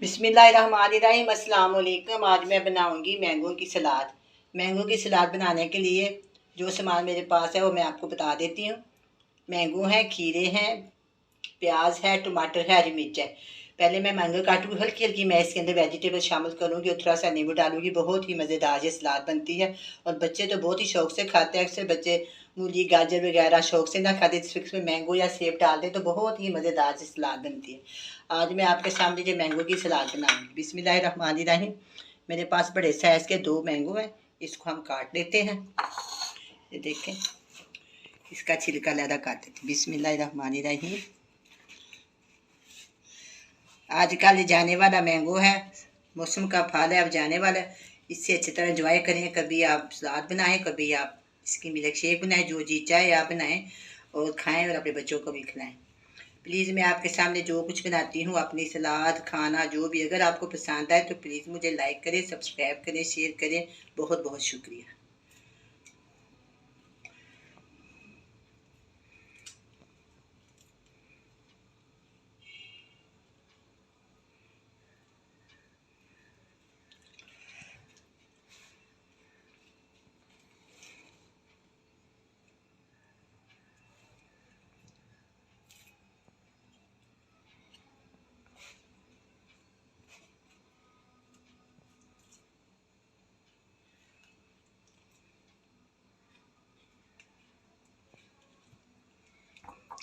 बिस्मिल्लाहिर्रहमानिर्रहीम। अस्सलाम वालेकुम। आज मैं बनाऊंगी मैंगो की सलाद। मैंगो की सलाद बनाने के लिए जो सामान मेरे पास है वो मैं आपको बता देती हूँ। मैंगो है, खीरे हैं, प्याज है, टमाटर है, हरी मिर्च है। पहले मैं मैंगो काटूंगी, हल्की हल्की मैं इसके अंदर वेजिटेबल शामिल करूँगी और थोड़ा सा नींबू डालूंगी। बहुत ही मज़ेदार ये सलाद बनती है और बच्चे तो बहुत ही शौक से खाते हैं। अक्सर बच्चे मूली गाजर वगैरह शौक से ना खाते, इसमें मैंगो या सेब डाल दें तो बहुत ही मज़ेदार सी सलाद बनती है। आज मैं आपके सामने जो मैंगो की सलाद बनाऊंगी। बिस्मिल्लाहिर्रहमानिर्रहीम। मेरे पास बड़े साइज़ के 2 मैंगो हैं, इसको हम काट लेते हैं। ये देखें, इसका छिलका लहदा काट देते हैं। बिस्मिल्लाहिर्रहमानिर्रहीम। आजकल जाने वाला मैंगो है, मौसम का फल है, अब जाने वाला है। इससे अच्छी तरह एंजॉय करें। कभी आप सलाद बनाएं, कभी आप इसकी मिल्क शेक बनाएं, जो जी चाहे आप बनाएं और खाएं और अपने बच्चों को भी खिलाएं। प्लीज़ मैं आपके सामने जो कुछ बनाती हूँ, अपनी सलाद खाना जो भी, अगर आपको पसंद आए तो प्लीज़ मुझे लाइक करें, सब्सक्राइब करें, शेयर करें। बहुत बहुत शुक्रिया।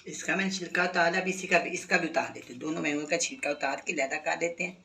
इसका मैंने छिलका उतारा, अब इसका भी उतार देते हैं। दोनों मैंगो का छिलका उतार के लहदा कर देते हैं।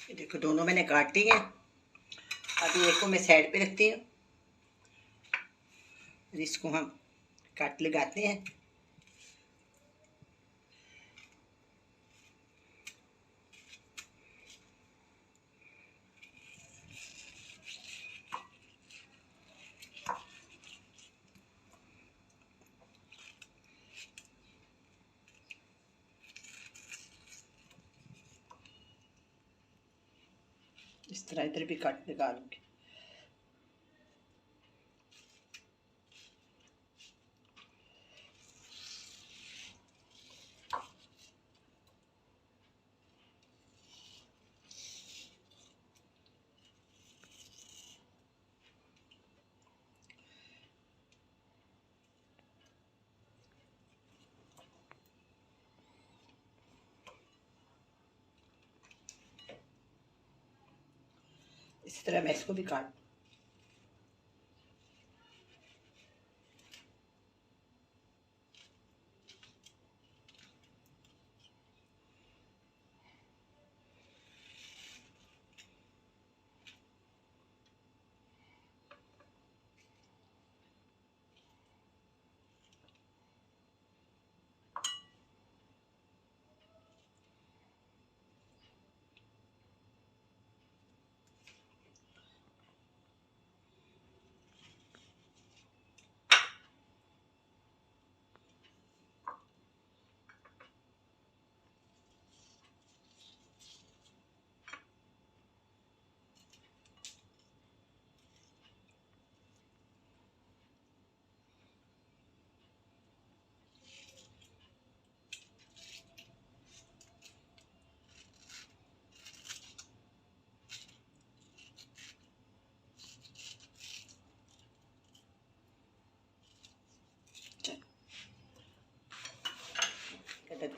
देखो, दोनों मैंने काटी हैं। अभी एक को मैं साइड पे रखती हूँ, इसको हम काट लगाते हैं। इस तरह इधर भी काट लगा लूँगी। इस तरह मैं इसको भी काट।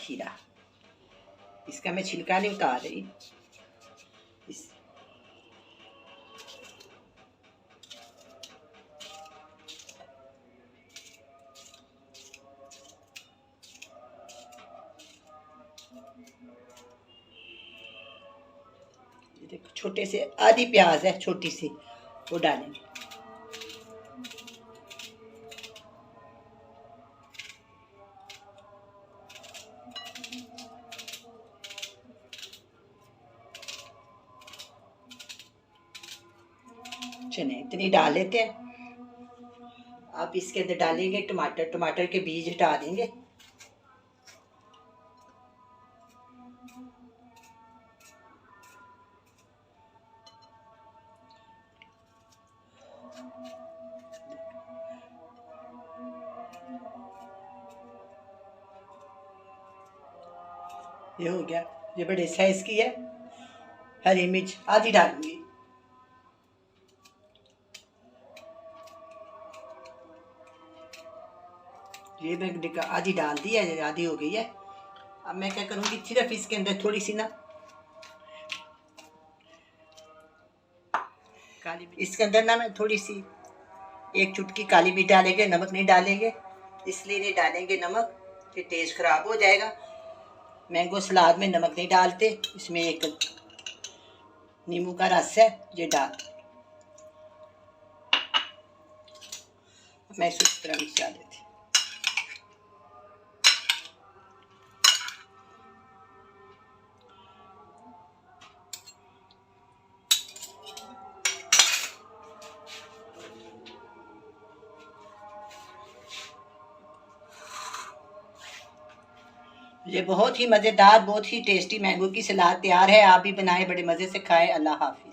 खीरा, इसका मैं छिलका नहीं उतार रही। इस देखो छोटे से आधी प्याज है छोटी सी, वो डालेंगे। चने इतनी डाल लेते हैं। आप इसके अंदर डालेंगे टमाटर, टमाटर के बीज हटा देंगे। ये हो गया, ये बड़े साइज की है। हरी मिर्च आधी डालूंगी। ये मैं आधी डाल दी है, आधी हो गई है। अब मैं क्या करूँगी, सिर्फ इसके अंदर थोड़ी सी ना काली, इसके अंदर ना मैं थोड़ी सी एक चुटकी काली मिर्च डालेंगे, नमक नहीं डालेंगे। इसलिए नहीं डालेंगे नमक, फिर टेस्ट खराब हो जाएगा। मैंगो सलाद में नमक नहीं डालते। इसमें एक नींबू का रस है, ये डाल। मैं इसे इस तरह मिक्स डाल देती। ये बहुत ही मज़ेदार, बहुत ही टेस्टी मैंगो की सलाद तैयार है। आप भी बनाएं, बड़े मज़े से खाएं। अल्लाह हाफिज़।